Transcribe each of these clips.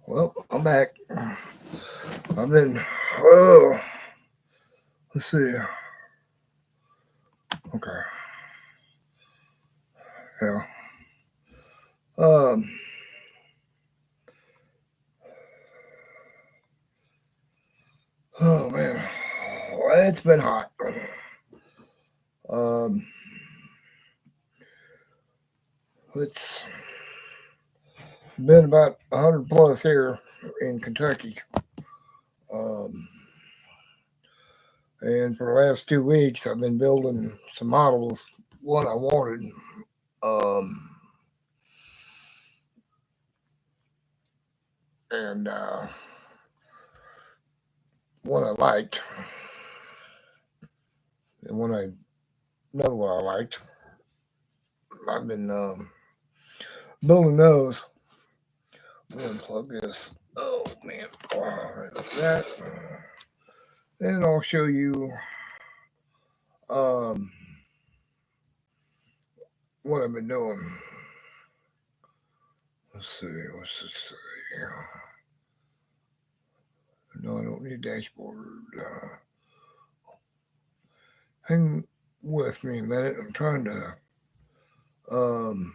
Well, I'm back. I've been, oh, let's see. Okay, yeah. Um, oh man, it's been hot. Um, it's been about 100 plus here in Kentucky. Um, and for the last 2 weeks, I've been building some models. One I wanted, um, and one I liked, and one another one I liked. I've been building those. I'm gonna plug this. Oh man, like that, and I'll show you um, what I've been doing. Let's see, what's this say? No, I don't need dashboard. Hang with me a minute. I'm um,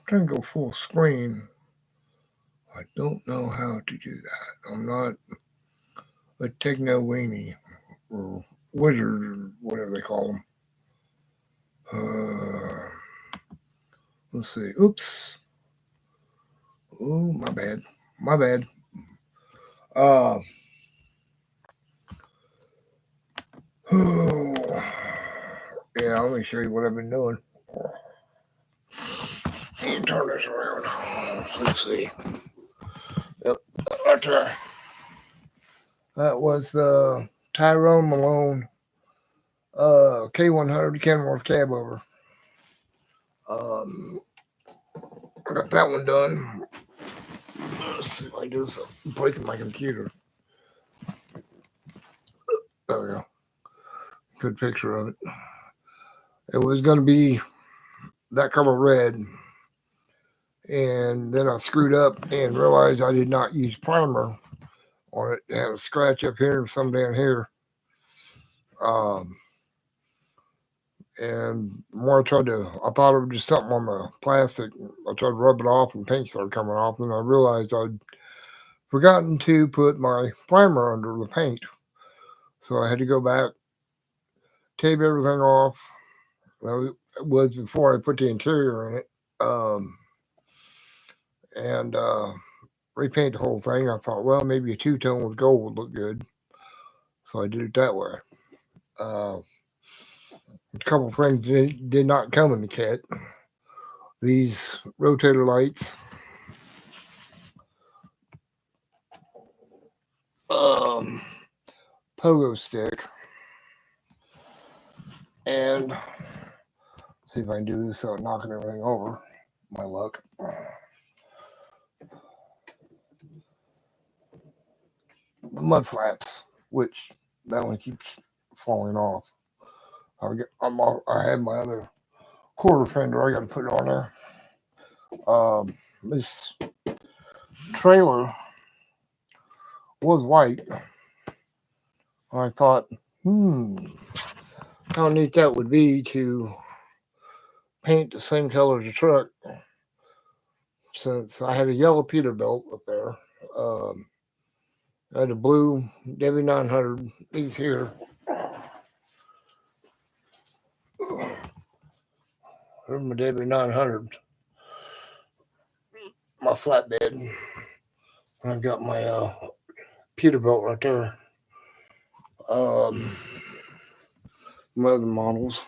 trying to go full screen. I don't know how to do that. I'm not a techno weenie or wizard or whatever they call them. Let's see. Oops. Oh, my bad. My bad. Uh, oh, yeah, let me show you what I've been doing. Turn this around. Let's see. Yep, right there. That was the Tyrone Malone K100 Kenworth cab over. I got that one done. Let's see if I can do this. I'm breaking my computer. There we go. Good picture of it. It was going to be that color red, and then I screwed up and realized I did not use primer on it. It had a scratch up here and some down here. Um, and more I thought it was just something on the plastic. I tried to rub it off and paint started coming off. And I realized I'd forgotten to put my primer under the paint. So I had to go back, tape everything off. Well, it was before I put the interior in it. And repaint the whole thing. I thought, well, maybe a two-tone with gold would look good. So I did it that way. Uh, a couple things did not come in the kit. These rotator lights, um, pogo stick, and see if I can do this without knocking everything over. My luck. The mud flaps, which that one keeps falling off. I had my other quarter fender. I got to put it on there. This trailer was white. I thought, how neat that would be to paint the same color as the truck. Since I had a yellow Peterbilt up there, I had a blue Debbie 900. These here. Here's my Debbie 900. My flatbed. I've got my Peterbilt right there. My other models.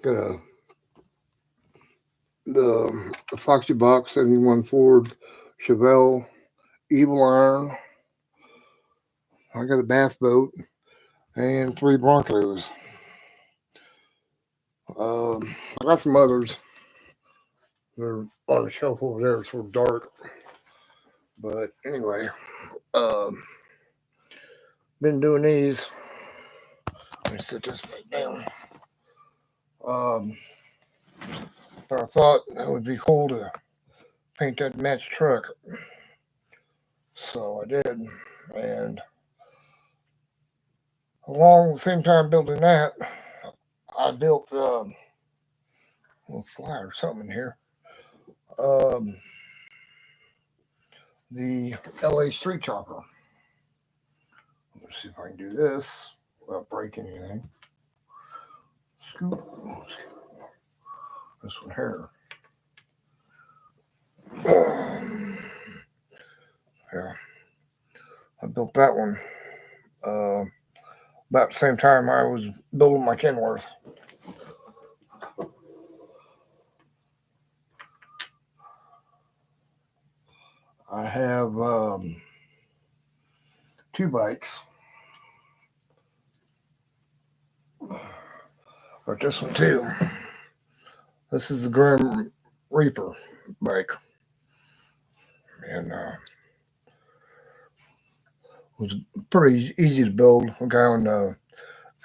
Got the Foxy Box 71 Ford Chevelle Evil Iron. I got a bass boat and 3 Broncos. I got some others. They're on the shelf over there. It's sort of dark. But anyway, been doing these. Let me sit this back down. Um, but I thought it would be cool to paint that match truck. So I did. And along the same time building that, I built a little fly or something in here. Um, the LA Street Chopper. Let's see if I can do this without breaking anything. Scoop. This one here. Yeah, I built that one about the same time I was building my Kenworth. I have 2 bikes. But this one too. This is the Grim Reaper bike. And it was pretty easy to build. A guy on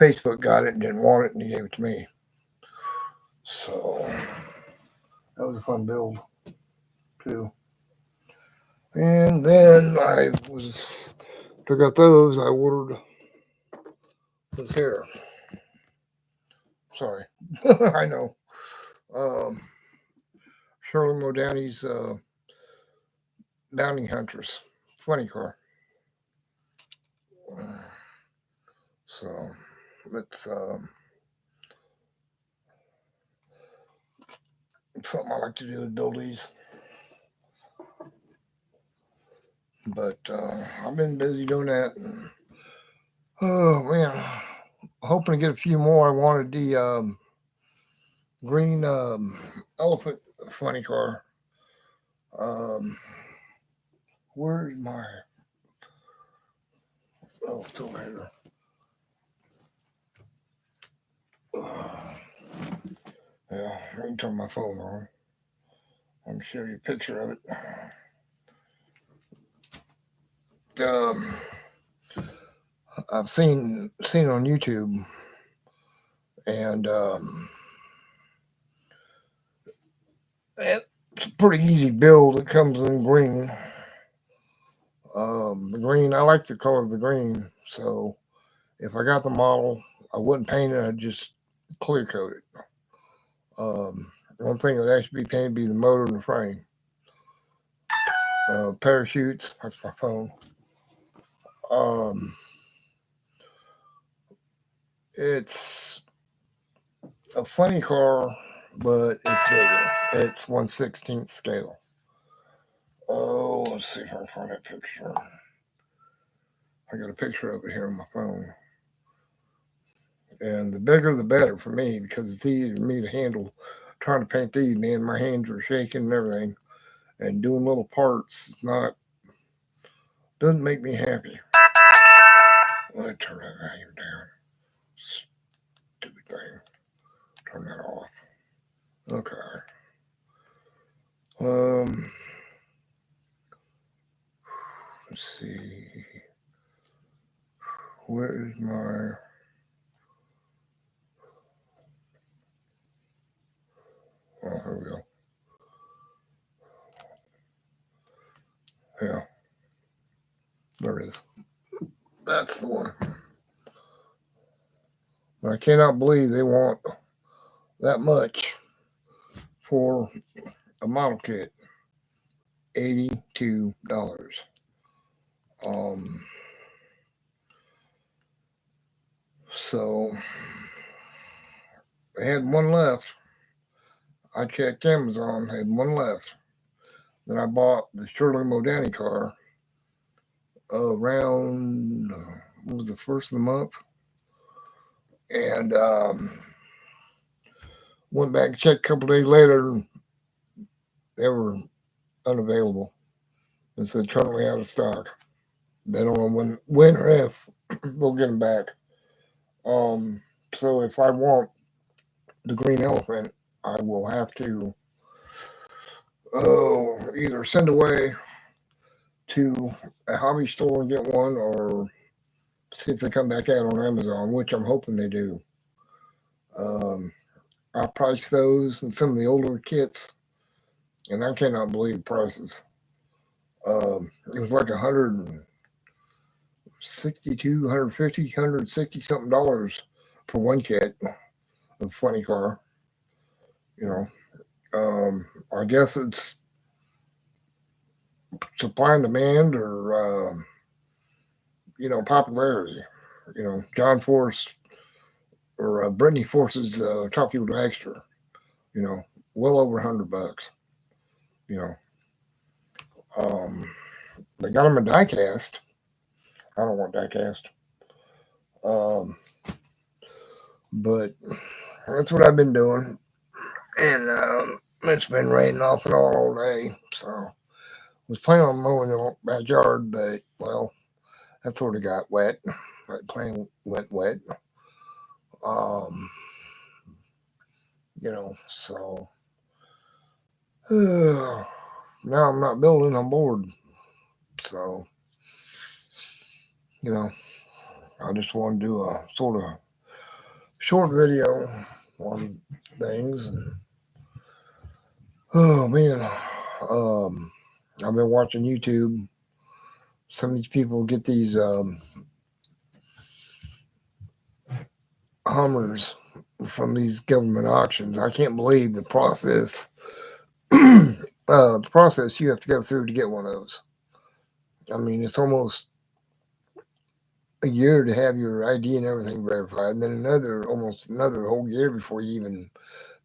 Facebook got it and didn't want it, and he gave it to me. So that was a fun build too. And then to get those, I ordered this here. Sorry, I know. Shirley Modani's Bounty Hunters funny car. So it's something I like to do is build these. But I've been busy doing that. And, oh man, hoping to get a few more. I wanted the green elephant funny car. Where's my? Oh, it's over here. Yeah, I can turn my phone on. Let me show you a picture of it. I've seen it on YouTube, and it's a pretty easy build. It comes in green. The green, I like the color of the green. So if I got the model, I wouldn't paint it. I'd just clear coat it. One thing that would actually be painted would be the motor and the frame. Parachutes. That's my phone. It's a funny car, but it's bigger. It's 1/16 scale. Oh, let's see if I can find that picture. I got a picture of it here on my phone. And the bigger the better for me, because it's easier for me to handle trying to paint these. Man, my hands are shaking and everything. And doing little parts doesn't make me happy. Let me turn that volume down. Stupid thing. Turn that off. Okay. Let's see. Where is my? Oh, here we go. Yeah. There it is. That's the one. But I cannot believe they want that much for a model kit. $82. So they had one left. I checked Amazon, had one left. Then I bought the Shirley Modani car around what was the first of the month, and went back and checked a couple days later, and they were unavailable. It said currently out of stock. They don't know when or if they'll get them back. So if I want the green elephant, I will have to either send away to a hobby store and get one, or See if they come back out on Amazon, which I'm hoping they do. Um, I priced those and some of the older kits, and I cannot believe the prices. It was like 162, 150, 160 something dollars for one kit of funny car. You know, I guess it's supply and demand, or popularity. John Force or Brittany Force's top fuel extra. You know, well over $100. You know, um, they got them a die cast. I don't want die cast. Um, but that's what I've been doing, and it's been raining off and all day. So was planning on mowing the backyard, but well, that sort of got wet. That plant went wet. Um, so now I'm not building. I'm bored. So you know, I just want to do a sort of short video on things. Oh man, um, I've been watching YouTube. Some of these people get these Hummers from these government auctions. I can't believe the process. The process you have to go through to get one of those. I mean, it's almost a year to have your ID and everything verified, and then almost another whole year before you even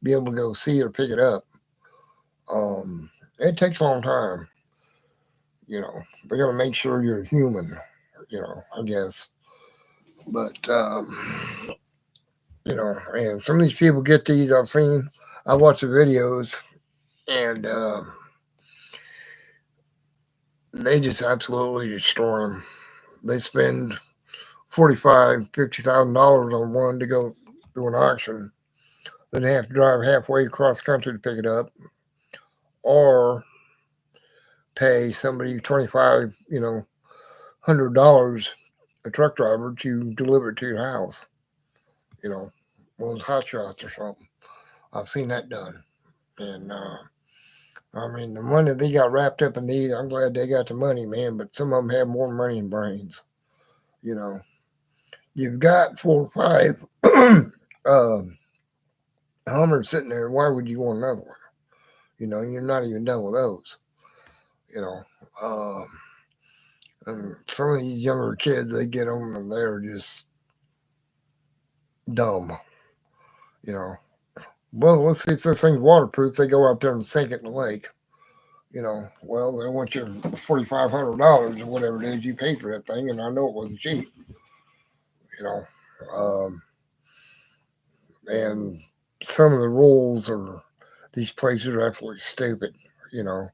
be able to go see or pick it up. It takes a long time. They got to make sure you're human. I guess, but and some of these people get these. I watch the videos, and they just absolutely destroy them. They spend $50,000 on one to go through an auction. Then they have to drive halfway across country to pick it up, or pay somebody $2,500, a truck driver, to deliver it to your house. One of those hot shots or something. I've seen that done, and I mean, the money they got wrapped up in these, I'm glad they got the money, man. But some of them have more money than brains. You know, you've got 4 or 5 Hummers sitting there. Why would you want another one? You're not even done with those. You know, and some of these younger kids, they get them and they're just dumb. You know, well, let's see if this thing's waterproof. They go out there and sink it in the lake. Well, they want your $4,500 or whatever it is you paid for that thing, and I know it wasn't cheap. You know, um, and some of the rules or these places are absolutely stupid. You know,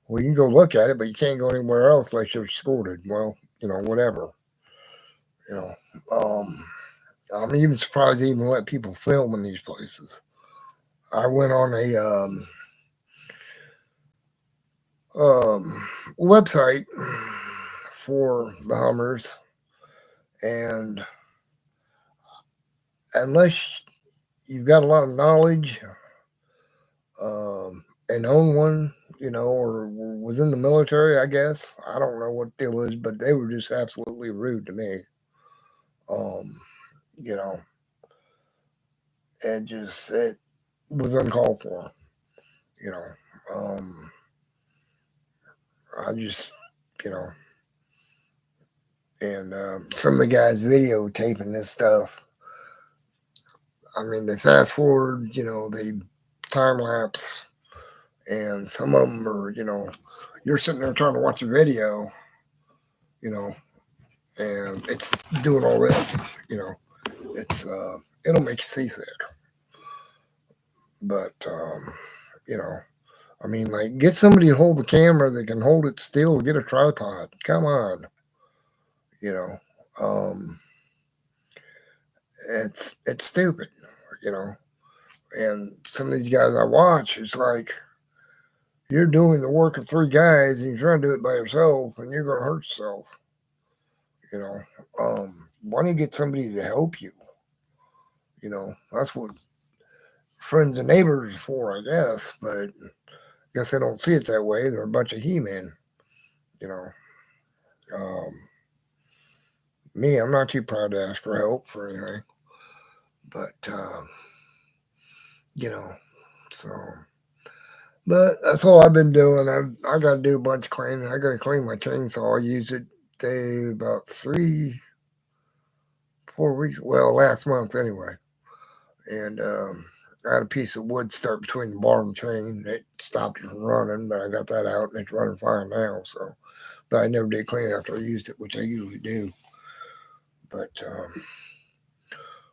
well, you can go look at it, but you can't go anywhere else unless you're escorted. Well, whatever. You know, I'm even surprised they even let people film in these places. I went on a um, website for the Hummers, and unless you've got a lot of knowledge and own one, or was in the military, I guess. I don't know what the deal is, but they were just absolutely rude to me. Um, you know, it was uncalled for. You know, I just, you know, and some of the guys videotaping this stuff. I mean, they fast forward, they time lapse, and some of them are, you're sitting there trying to watch a video, you know, and it's doing all this, it's it'll make you seasick. But you know, I mean, like, get somebody to hold the camera that can hold it still. Get a tripod. Come on, you know. Um, it's stupid, you know. And some of these guys I watch, it's like you're doing the work of 3 guys and you're trying to do it by yourself, and you're gonna hurt yourself. You know, why don't you get somebody to help you? That's what friends and neighbors are for, I guess. But I guess they don't see it that way. They're a bunch of he-men. You know, um, me, I'm not too proud to ask for help for anything. But you know, so. But that's all I've been doing. I got to do a bunch of cleaning. I got to clean my chainsaw. I used it about 4 weeks. Well, last month anyway. And I had a piece of wood stuck between the bar and the chain. It stopped it from running, but I got that out and it's running fine now. So, but I never did clean it after I used it, which I usually do. But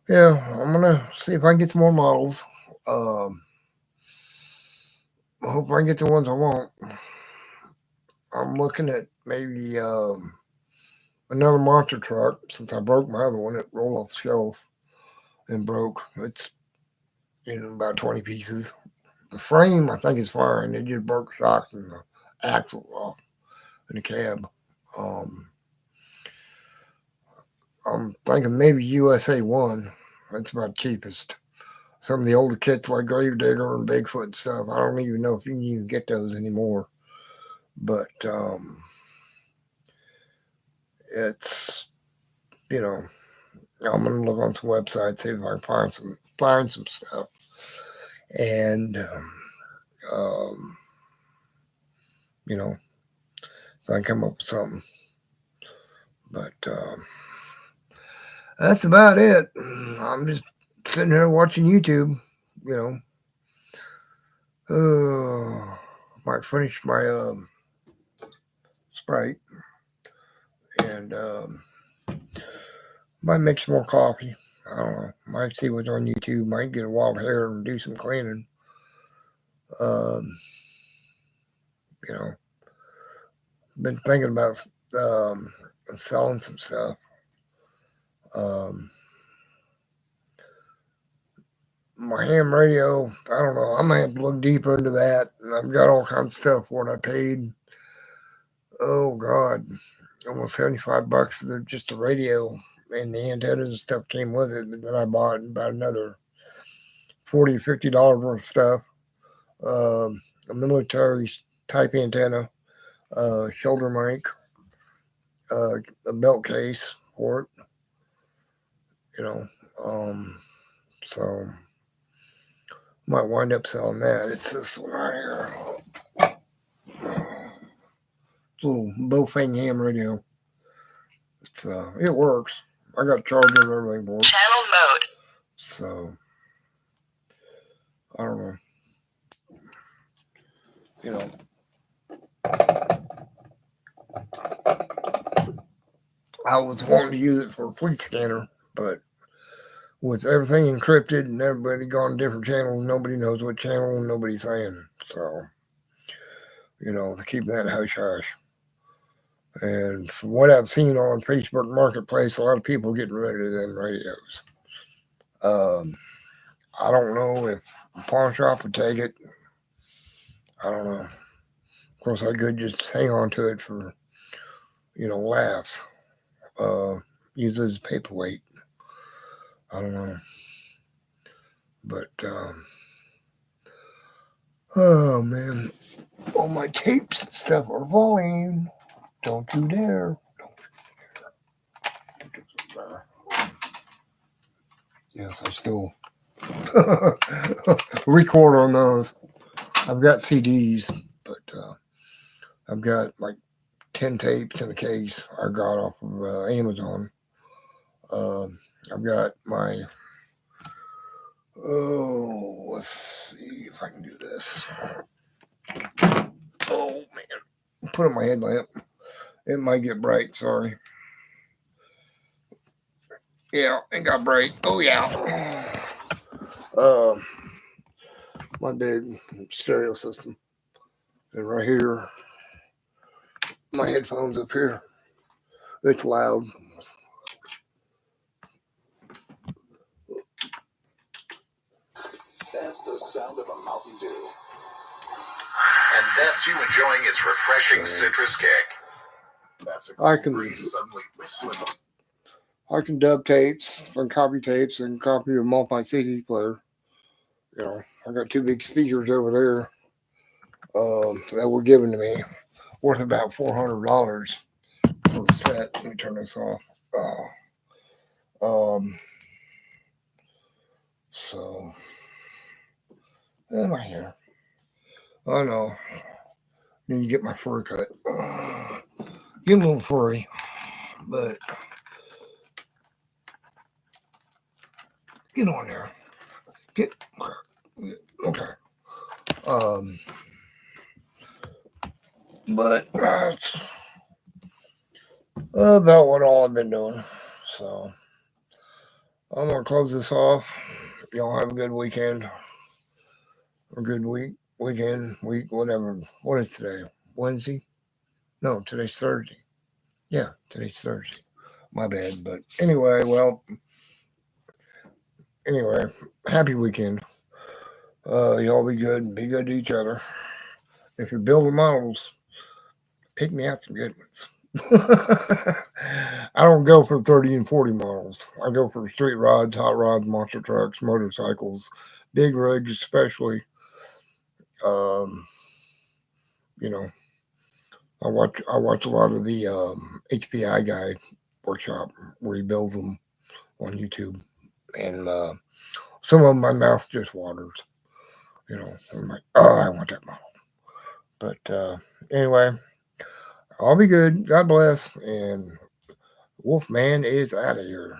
yeah, I'm gonna see if I can get some more models. Um, I hope I can get the ones I want. I'm looking at maybe another monster truck since I broke my other one. It rolled off the shelf and broke. It's about 20 pieces. The frame, I think, is fine. It just broke shocks and the axle off in the cab. Um, I'm thinking maybe USA 1. That's about cheapest. Some of the older kits like Gravedigger and Bigfoot and stuff, I don't even know if you can even get those anymore. But it's, you know, I'm gonna look on some websites, see if I can find some stuff, and um, you know, if I can come up with something. But that's about it. I'm just sitting here watching YouTube. You might finish my Sprite and might make some more coffee. I don't know. Might see what's on YouTube. Might get a wild hair and do some cleaning. Um, you know, been thinking about um, selling some stuff. Um, my ham radio, I don't know. I might have to look deeper into that. And I've got all kinds of stuff for what I paid. Oh God, almost $75 for just the radio and the antennas and stuff came with it. And then I bought about another $40 or $50 worth of stuff. A military type antenna, shoulder mic, a belt case for it. You know, um, so might wind up selling that. It's this one right here. Little Bofang ham radio. It works. I got charger and everything for it. Channel mode. So I don't know. You know. I was wanting to use it for a fleet scanner, but with everything encrypted and everybody gone different channels, nobody knows what channel and nobody's saying. So, to keep that hush hush. And from what I've seen on Facebook Marketplace, a lot of people are getting rid of them radios. I don't know if the pawn shop would take it. I don't know. Of course, I could just hang on to it for, laughs. Use it as paperweight. I don't know. But, oh man, all my tapes and stuff are falling. Don't you dare. Yes, I still record on those. I've got CDs, but I've got like 10 tapes in a case I got off of Amazon. I've got my, let's see if I can do this. Oh, man. Put on my headlamp. It might get bright, sorry. Yeah, it got bright. Oh, yeah. My big stereo system. And right here, my headphones up here. It's loud. That's the sound of a Mountain Dew. And that's you enjoying its refreshing citrus kick. I can I can dub tapes and copy tapes and copy them off my CD player. You know, I got two big speakers over there that were given to me, worth about $400 for the set. Let me turn this off. Um, so, my hair. I know. Need to get my fur cut. Get a little furry, but get on there. Get okay. Um, but that's about what all I've been doing. So I'm gonna close this off. Y'all have a good weekend. A good week, whatever. What is today? Wednesday? No, today's Thursday. Yeah, today's Thursday. My bad. But anyway, happy weekend. Y'all be good and be good to each other. If you're building models, pick me out some good ones. I don't go for 30 and 40 models. I go for street rods, hot rods, monster trucks, motorcycles, big rigs, especially. Um, you know, I watch a lot of the HPI guy workshop where he builds them on YouTube, and some of them my mouth just waters. You know, I'm like, oh, I want that model. But anyway, I'll be good. God bless, and Wolfman is out of here.